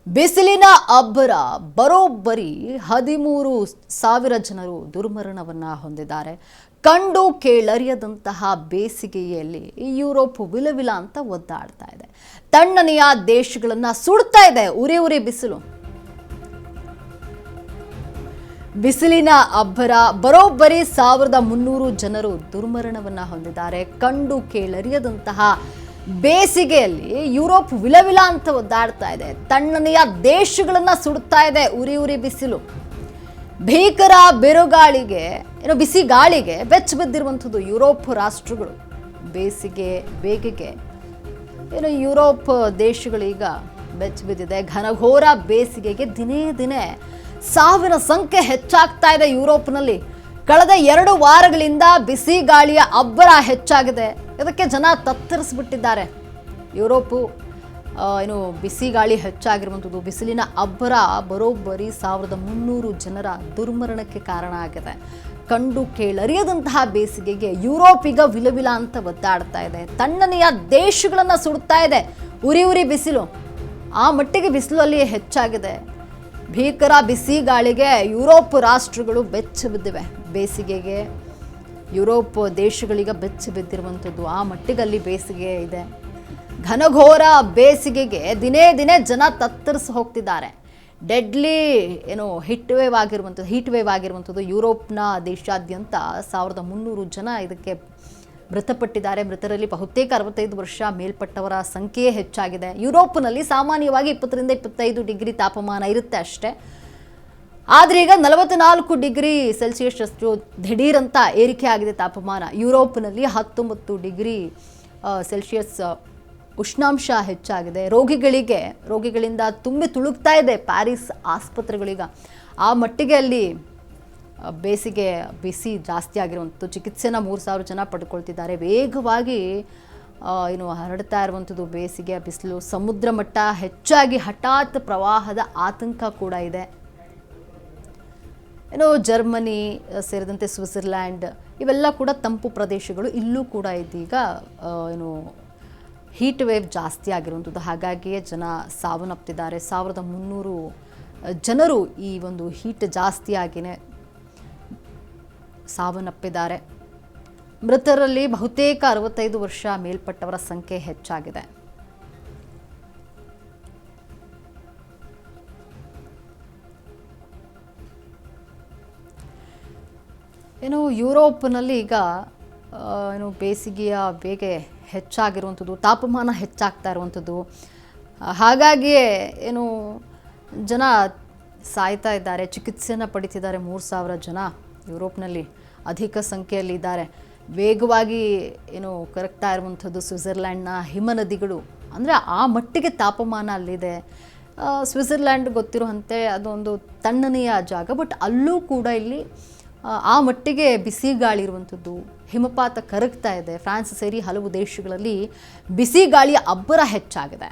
ಬಿಸಿಲಿನ ಅಬ್ಬರ ಬರೋಬ್ಬರಿ 13,000 ಜನರು ದುರ್ಮರಣವನ್ನ ಹೊಂದಿದ್ದಾರೆ. ಕಂಡು ಕೇಳರಿಯದಂತಹ ಬೇಸಿಗೆಯಲ್ಲಿ ಯುರೋಪ್ ವಿಲವಿಲ ಅಂತ ಒದ್ದಾಡ್ತಾ ಇದೆ. ತಣ್ಣನೆಯ ದೇಶಗಳನ್ನ ಸುಡ್ತಾ ಇದೆ ಉರಿ ಉರಿ ಬಿಸಿಲು. ಬಿಸಿಲಿನ ಅಬ್ಬರ ಬರೋಬ್ಬರಿ 1,300 ಜನರು ದುರ್ಮರಣವನ್ನ ಹೊಂದಿದ್ದಾರೆ. ಕಂಡು ಕೇಳರಿಯದಂತಹ ಬೇಸಿಗೆಯಲ್ಲಿ ಯುರೋಪ್ ವಿಲವಿಲ ಅಂತ ಒದ್ದಾಡ್ತಾ ಇದೆ. ತಣ್ಣನೆಯ ದೇಶಗಳನ್ನ ಸುಡ್ತಾ ಇದೆ ಉರಿ ಉರಿ ಬಿಸಿಲು. ಭೀಕರ ಬಿರುಗಾಳಿಗೆ ಬಿಸಿ ಗಾಳಿಗೆ ಬೆಚ್ಚ ಬಿದ್ದಿರುವಂಥದ್ದು ಯುರೋಪ್ ರಾಷ್ಟ್ರಗಳು. ಬೇಗೆಗೆ ಯುರೋಪ್ ದೇಶಗಳೀಗ ಬೆಚ್ಚ ಬಿದ್ದಿದೆ. ಘನಘೋರ ಬೇಸಿಗೆಗೆ ದಿನೇ ದಿನೇ ಸಾವಿನ ಸಂಖ್ಯೆ ಹೆಚ್ಚಾಗ್ತಾ ಇದೆ ಯುರೋಪ್ನಲ್ಲಿ. ಕಳೆದ 2 ವಾರಗಳಿಂದ ಬಿಸಿ ಗಾಳಿಯ ಅಬ್ಬರ ಹೆಚ್ಚಾಗಿದೆ. ಇದಕ್ಕೆ ಜನ ತತ್ತರಿಸ್ಬಿಟ್ಟಿದ್ದಾರೆ. ಯುರೋಪು ಬಿಸಿ ಗಾಳಿ ಹೆಚ್ಚಾಗಿರುವಂಥದ್ದು, ಬಿಸಿಲಿನ ಅಬ್ಬರ ಬರೋಬ್ಬರಿ 1,300 ಜನರ ದುರ್ಮರಣಕ್ಕೆ ಕಾರಣ ಆಗಿದೆ. ಕಂಡು ಕೇಳರಿಯದಂತಹ ಬೇಸಿಗೆಗೆ ಯುರೋಪ್ ಈಗ ವಿಲವಿಲ ಅಂತ ಒದ್ದಾಡ್ತಾ ಇದೆ. ತಣ್ಣನೆಯ ದೇಶಗಳನ್ನು ಸುಡ್ತಾ ಇದೆ ಉರಿ ಉರಿ ಬಿಸಿಲು. ಆ ಮಟ್ಟಿಗೆ ಬಿಸಿಲು ಅಲ್ಲಿ ಹೆಚ್ಚಾಗಿದೆ. ಭೀಕರ ಬಿಸಿ ಗಾಳಿಗೆ ಯುರೋಪ್ ರಾಷ್ಟ್ರಗಳು ಬೆಚ್ಚ ಬಿದ್ದಿವೆ. ಬೇಸಿಗೆಗೆ ಯುರೋಪ್ ದೇಶಗಳೀಗ ಬೆಚ್ಚ ಬಿದ್ದಿರುವಂಥದ್ದು. ಆ ಮಟ್ಟಿಗಲ್ಲಿ ಬೇಸಿಗೆ ಇದೆ. ಘನಘೋರ ಬೇಸಿಗೆಗೆ ದಿನೇ ದಿನೇ ಜನ ತತ್ತರಿಸಿ ಹೋಗ್ತಿದ್ದಾರೆ. ಡೆಡ್ಲಿ ಹೀಟ್ ವೇವ್ ಆಗಿರುವಂಥದ್ದು ಯುರೋಪ್ನ ದೇಶಾದ್ಯಂತ 1,300 ಜನ ಇದಕ್ಕೆ ಮೃತಪಟ್ಟಿದ್ದಾರೆ. ಮೃತರಲ್ಲಿ ಬಹುತೇಕ 65 ವರ್ಷ ಮೇಲ್ಪಟ್ಟವರ ಸಂಖ್ಯೆ ಹೆಚ್ಚಾಗಿದೆ. ಯುರೋಪ್ನಲ್ಲಿ ಸಾಮಾನ್ಯವಾಗಿ 20 ರಿಂದ 25 ಡಿಗ್ರಿ ತಾಪಮಾನ ಇರುತ್ತೆ ಅಷ್ಟೇ. ಆದರೆ ಈಗ 44 ಡಿಗ್ರಿ ಸೆಲ್ಸಿಯಸ್ ಅಷ್ಟು ದಿಢೀರಂತ ಏರಿಕೆ ಆಗಿದೆ ತಾಪಮಾನ. ಯುರೋಪ್ನಲ್ಲಿ 19 ಡಿಗ್ರಿ ಸೆಲ್ಸಿಯಸ್ ಉಷ್ಣಾಂಶ ಹೆಚ್ಚಾಗಿದೆ. ರೋಗಿಗಳಿಂದ ತುಂಬಿ ತುಳುಕ್ತಾ ಇದೆ ಪ್ಯಾರಿಸ್ ಆಸ್ಪತ್ರೆಗಳೀಗ. ಆ ಮಟ್ಟಿಗೆ ಅಲ್ಲಿ ಬೇಸಿಗೆ ಬಿಸಿ ಜಾಸ್ತಿ ಆಗಿರುವಂಥದ್ದು. ಚಿಕಿತ್ಸೆನ 3,000 ಜನ ಪಡ್ಕೊಳ್ತಿದ್ದಾರೆ. ವೇಗವಾಗಿ ಹರಡ್ತಾ ಇರುವಂಥದ್ದು ಬೇಸಿಗೆ ಬಿಸಿಲು. ಸಮುದ್ರ ಮಟ್ಟ ಹೆಚ್ಚಾಗಿ ಹಠಾತ್ ಪ್ರವಾಹದ ಆತಂಕ ಕೂಡ ಇದೆ. ಜರ್ಮನಿ ಸೇರಿದಂತೆ ಸ್ವಿಟ್ಜರ್ಲ್ಯಾಂಡ್ ಇವೆಲ್ಲ ಕೂಡ ತಂಪು ಪ್ರದೇಶಗಳು. ಇಲ್ಲೂ ಕೂಡ ಇದೀಗ ಹೀಟ್ ವೇವ್ ಜಾಸ್ತಿ ಆಗಿರುವಂಥದ್ದು. ಹಾಗಾಗಿಯೇ ಜನ ಸಾವನ್ನಪ್ತಿದ್ದಾರೆ. 1,300 ಜನರು ಈ ಒಂದು ಹೀಟ್ ಜಾಸ್ತಿಯಾಗಿಯೇ ಸಾವನ್ನಪ್ಪಿದ್ದಾರೆ. ಮೃತರಲ್ಲಿ ಬಹುತೇಕ 65 ವರ್ಷ ಮೇಲ್ಪಟ್ಟವರ ಸಂಖ್ಯೆ ಹೆಚ್ಚಾಗಿದೆ. ಯುರೋಪ್ನಲ್ಲಿ ಈಗ ಬೇಸಿಗೆಯ ಬೇಗೆ ಹೆಚ್ಚಾಗಿರುವಂಥದ್ದು, ತಾಪಮಾನ ಹೆಚ್ಚಾಗ್ತಾ ಇರುವಂಥದ್ದು. ಹಾಗಾಗಿಯೇ ಜನ ಸಾಯ್ತಾ ಇದ್ದಾರೆ, ಚಿಕಿತ್ಸೆಯನ್ನು ಪಡಿತಿದ್ದಾರೆ. 3,000 ಜನ ಯುರೋಪ್ನಲ್ಲಿ ಅಧಿಕ ಸಂಖ್ಯೆಯಲ್ಲಿ ಇದ್ದಾರೆ. ವೇಗವಾಗಿ ಕರಗ್ತಾ ಇರುವಂಥದ್ದು ಸ್ವಿಟ್ಜರ್ಲ್ಯಾಂಡ್ನ ಹಿಮನದಿಗಳು. ಅಂದರೆ ಆ ಮಟ್ಟಿಗೆ ತಾಪಮಾನ ಅಲ್ಲಿದೆ. ಸ್ವಿಟ್ಜರ್ಲ್ಯಾಂಡ್ ಗೊತ್ತಿರುವಂತೆ ಅದೊಂದು ತಣ್ಣನೆಯ ಜಾಗ, ಬಟ್ ಅಲ್ಲೂ ಕೂಡ ಇಲ್ಲಿ ಆ ಮಟ್ಟಿಗೆ ಬಿಸಿ ಗಾಳಿ ಇರುವಂಥದ್ದು. ಹಿಮಪಾತ ಕರಗ್ತಾ ಇದೆ. ಫ್ರಾನ್ಸ್ ಸೇರಿ ಹಲವು ದೇಶಗಳಲ್ಲಿ ಬಿಸಿ ಗಾಳಿಯ ಅಬ್ಬರ ಹೆಚ್ಚಾಗಿದೆ.